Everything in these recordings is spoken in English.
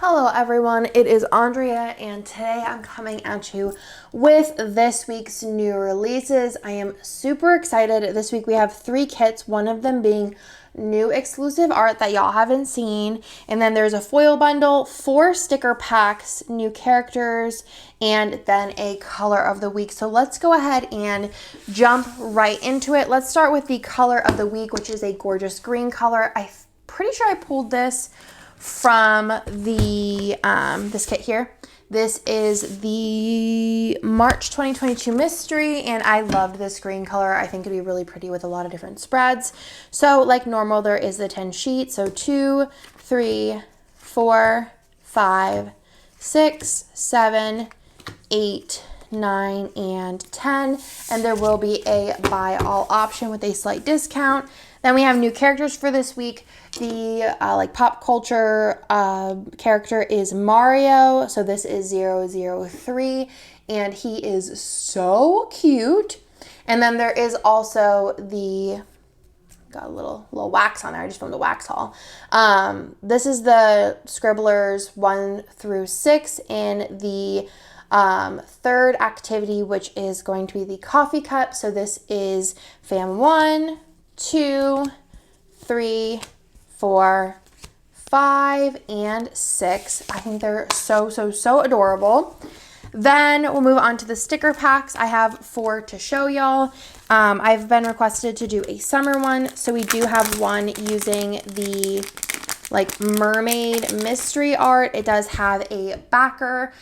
Hello everyone, it is Andrea and today I'm coming at you with this week's new releases. I am super excited. This week we have 3 kits, one of them being new exclusive art that y'all haven't seen, and then there's a foil bundle, 4 sticker packs, new characters, and then a color of the week. So let's go ahead and jump right into it. Let's start with the color of the week, which is a gorgeous green color. I'm pretty sure I pulled this from the this kit here. This is the March 2022 mystery, and I loved this green color. I think it'd be really pretty with a lot of different spreads. So like normal, there is the 10 sheet. So 2, 3, 4, 5, 6, 7, 8, 9, and 10. And there will be a buy all option with a slight discount. Then we have new characters for this week. The like pop culture character is Mario. So this is 003, and he is so cute. And then there is also the, got a little wax on there. I just filmed a wax haul. This is the Scribblers 1 through 6 in the third activity, which is going to be the coffee cup. So this is fam 1, 2, 3, 4, 5, and 6. I think they're so adorable. Then we'll move on to the sticker packs. I have 4 to show y'all. I've been requested to do a summer one, so we do have one using the like mermaid mystery art. It does have a backer.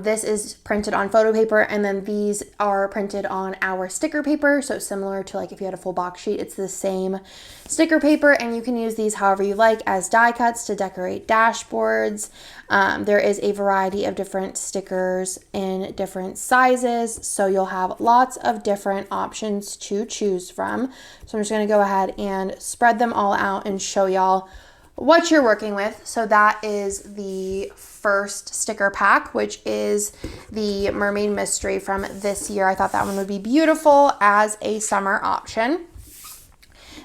This is printed on photo paper, and then these are printed on our sticker paper. So similar to like if you had a full box sheet, it's the same sticker paper, and you can use these however you like as die cuts to decorate dashboards. There is a variety of different stickers in different sizes, so you'll have lots of different options to choose from. So I'm just gonna go ahead and spread them all out and show y'all what you're working with. So that is the first sticker pack, which is the Mermaid Mystery from this year. I thought that one would be beautiful as a summer option.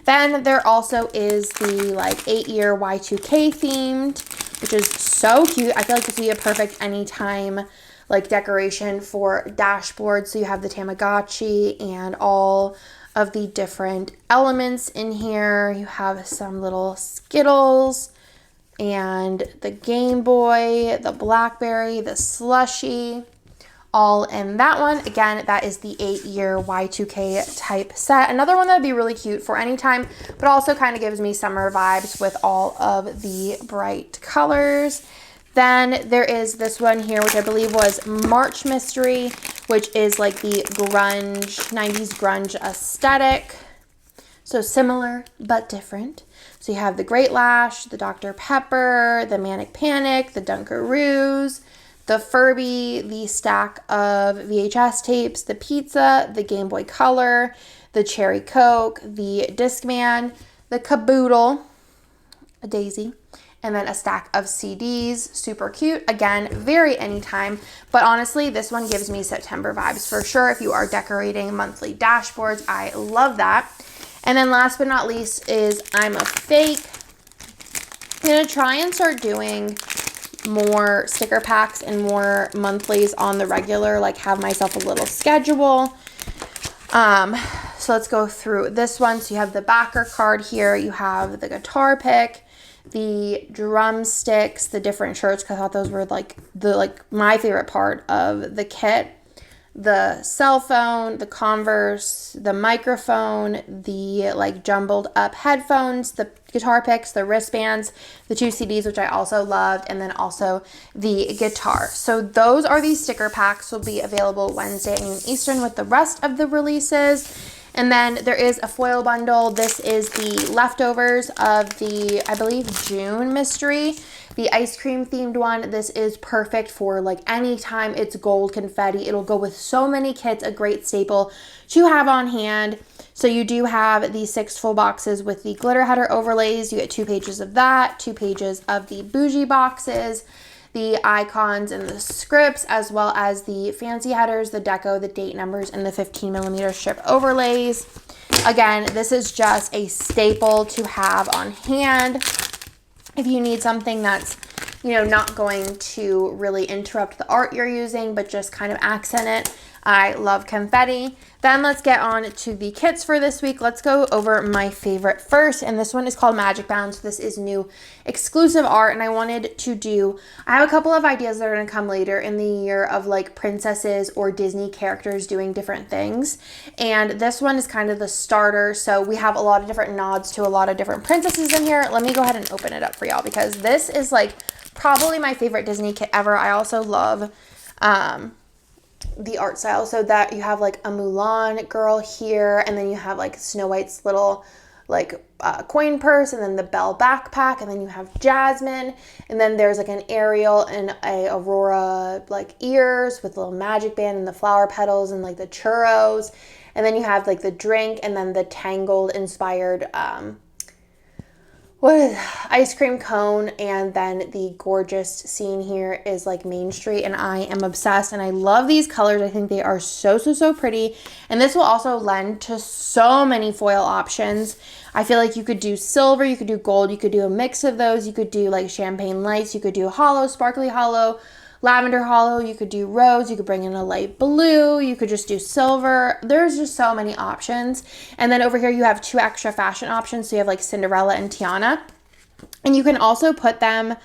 Then there also is the like 8-year Y2K themed, which is so cute. I feel like this would be a perfect anytime like decoration for dashboards. So you have the Tamagotchi and all of the different elements in here. You have some little Skittles and the Game Boy, the Blackberry, the Slushie, all in that one. Again, that is the 8-year Y2K type set. Another one that would be really cute for any time, but also kind of gives me summer vibes with all of the bright colors. Then there is this one here, which I believe was March Mystery, which is like the grunge, 90s grunge aesthetic. So similar, but different. So you have the Great Lash, the Dr. Pepper, the Manic Panic, the Dunkaroos, the Furby, the stack of VHS tapes, the pizza, the Game Boy Color, the Cherry Coke, the Discman, the Caboodle, a Daisy, and then a stack of CDs. Super cute. Again, very anytime. But honestly, this one gives me September vibes for sure. If you are decorating monthly dashboards, I love that. And then last but not least is I'm a Fake. I'm going to try and start doing more sticker packs and more monthlies on the regular, like have myself a little schedule. So let's go through this one. So you have the backer card here. You have the guitar pick, the drumsticks, the different shirts, because I thought those were like my favorite part of the kit. The cell phone, the Converse, the microphone, the like jumbled up headphones, the guitar picks, the wristbands, the 2 CDs, which I also loved, and then also the guitar. So those are the sticker packs. Will be available Wednesday at noon Eastern with the rest of the releases. And then there is a foil bundle. This is the leftovers of the, I believe, June mystery, the ice cream themed one. This is perfect for like any time. It's gold confetti. It'll go with so many kits, a great staple to have on hand. So you do have the 6 full boxes with the glitter header overlays. You get 2 pages of that, 2 pages of the bougie boxes, the icons and the scripts, as well as the fancy headers, the deco, the date numbers, and the 15mm strip overlays. Again, this is just a staple to have on hand. If you need something that's you know, not going to really interrupt the art you're using, but just kind of accent it. I love confetti. Then let's get on to the kits for this week. Let's go over my favorite first, and this one is called Magic Bound. So this is new exclusive art, and I have a couple of ideas that are going to come later in the year of like princesses or Disney characters doing different things, and this one is kind of the starter. So we have a lot of different nods to a lot of different princesses in here. Let me go ahead and open it up for y'all because this is like probably my favorite Disney kit ever. I also love the art style, so that you have like a Mulan girl here, and then you have like Snow White's little like coin purse, and then the Belle backpack, and then you have Jasmine, and then there's like an Ariel and a Aurora like ears with a little magic band and the flower petals and like the churros, and then you have like the drink, and then the Tangled inspired ice cream cone, and then the gorgeous scene here is like Main Street, and I am obsessed, and I love these colors. I think they are so pretty, and this will also lend to so many foil options. I feel like you could do silver, you could do gold, you could do a mix of those, you could do like champagne lights, you could do hollow, sparkly hollow, lavender hollow, you could do rose, you could bring in a light blue, you could just do silver. There's just so many options. And then over here you have 2 extra fashion options. So you have like Cinderella and Tiana. And you can also put them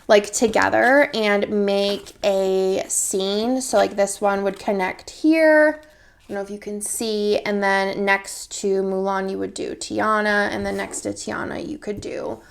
like together and make a scene. So like this one would connect here. I don't know if you can see. And then next to Mulan you would do Tiana, and then next to Tiana you could do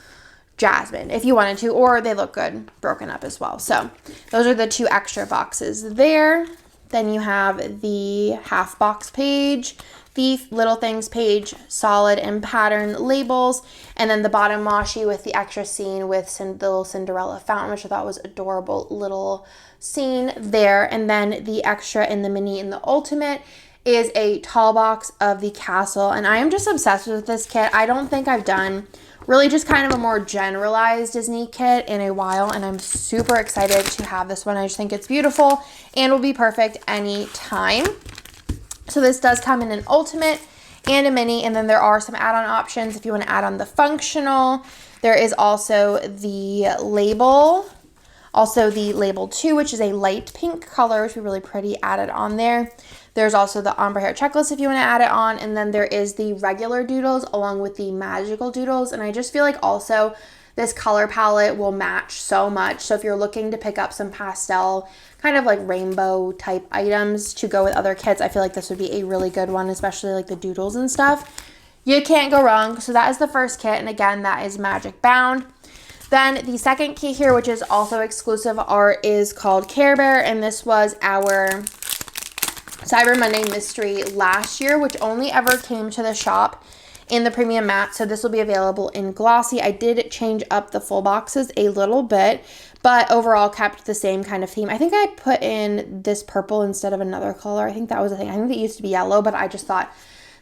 Jasmine if you wanted to, or they look good broken up as well. So those are the 2 extra boxes there. Then you have the half box page, the little things page, solid and pattern labels, and then the bottom washi with the extra scene with the little Cinderella fountain, which I thought was adorable little scene there. And then the extra in the mini and the ultimate is a tall box of the castle, and I am just obsessed with this kit. I don't think I've done really just kind of a more generalized Disney kit in a while, and I'm super excited to have this one. I just think it's beautiful and will be perfect any time. So this does come in an ultimate and a mini, and then there are some add-on options if you want to add on the functional. There is also the label, also the label 2, which is a light pink color, which would be really pretty added on there. There's also the ombre hair checklist if you want to add it on, and then there is the regular doodles along with the magical doodles, and I just feel like also this color palette will match so much. So if you're looking to pick up some pastel kind of like rainbow type items to go with other kits, I feel like this would be a really good one, especially like the doodles and stuff. You can't go wrong. So that is the first kit, and again, that is Magic Bound. Then the second kit here, which is also exclusive art, is called Care Bear, and this was our Cyber Monday mystery last year, which only ever came to the shop in the premium matte. So this will be available in glossy. I did change up the full boxes a little bit, but overall kept the same kind of theme. I think I put in this purple instead of another color. I think that was a thing. I think it used to be yellow, but I just thought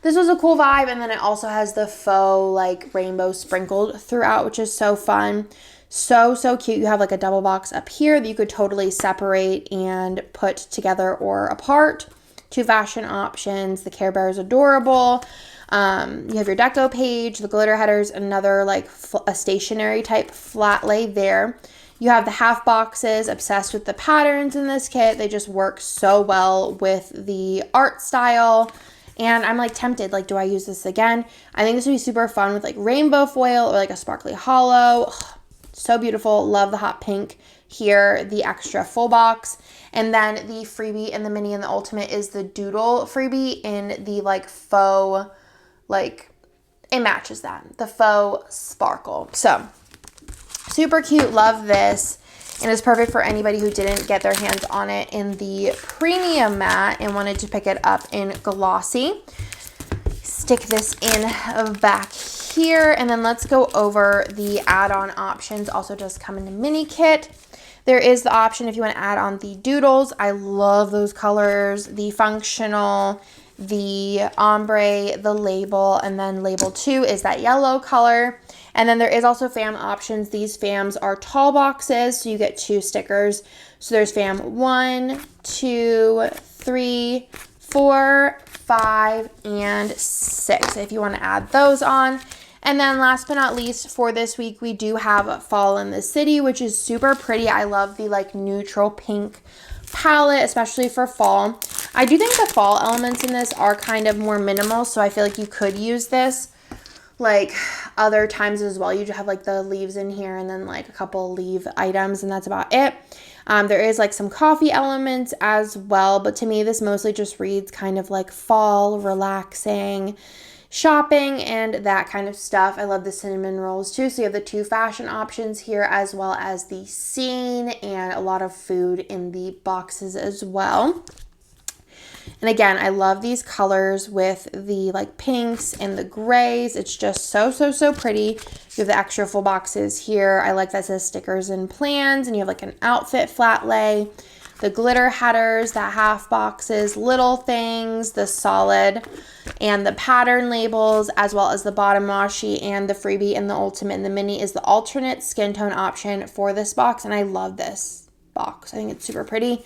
this was a cool vibe. And then it also has the faux like rainbow sprinkled throughout, which is so fun. So cute. You have like a double box up here that you could totally separate and put together or apart. 2 fashion options. The Care Bear is adorable. You have your deco page, the glitter headers, another like a stationary type flat lay there. You have the half boxes. Obsessed with the patterns in this kit. They just work so well with the art style. And I'm like tempted, like, do I use this again? I think this would be super fun with like rainbow foil or like a sparkly hollow. Ugh, so beautiful. Love the hot pink here, the extra full box. And then the freebie in the mini and the ultimate is the doodle freebie in the like faux, like it matches that, the faux sparkle. So super cute. Love this. And it's perfect for anybody who didn't get their hands on it in the premium matte and wanted to pick it up in glossy. Stick this in back here, and then let's go over the add-on options. Also does come in a mini kit. There is the option if you want to add on the doodles. I love those colors. The functional, the ombre, the label, and then label 2 is that yellow color. And then there is also fam options. These fams are tall boxes, so you get 2 stickers. So there's fam 1, 2, 3, 4, 5, and 6 if you want to add those on. And then last but not least for this week, we do have Fall in the City, which is super pretty. I love the like neutral pink palette, especially for fall. I do think the fall elements in this are kind of more minimal, so I feel like you could use this like other times as well. You just have like the leaves in here and then like a couple leaf items, and that's about it. There is like some coffee elements as well, but to me this mostly just reads kind of like fall, relaxing, shopping, and that kind of stuff. I love the cinnamon rolls too. So you have the 2 fashion options here, as well as the scene and a lot of food in the boxes as well. And again, I love these colors with the like pinks and the grays. It's just so pretty. You have the extra full boxes here. I like that it says stickers and plans, and you have like an outfit flat lay, the glitter headers, the half boxes, little things, the solid, and the pattern labels, as well as the bottom washi and the freebie and the ultimate. And the mini is the alternate skin tone option for this box, and I love this box. I think it's super pretty.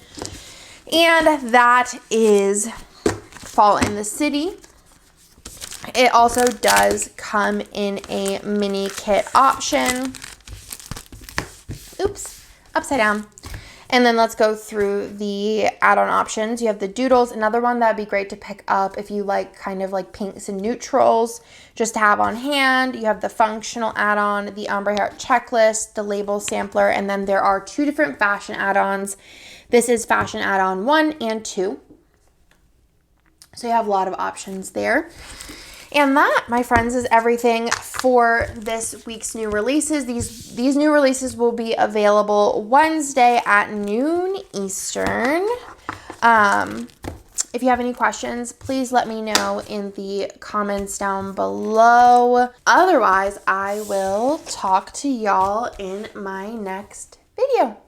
And that is Fall in the City. It also does come in a mini kit option. Oops, upside down. And then let's go through the add-on options. You have the doodles, another one that would be great to pick up if you like kind of like pinks and neutrals, just to have on hand. You have the functional add-on, the ombre heart checklist, the label sampler, and then there are 2 different fashion add-ons. This is fashion add-on 1 and 2. So you have a lot of options there. And that, my friends, is everything for this week's new releases. These new releases will be available Wednesday at noon Eastern. If you have any questions, please let me know in the comments down below. Otherwise, I will talk to y'all in my next video.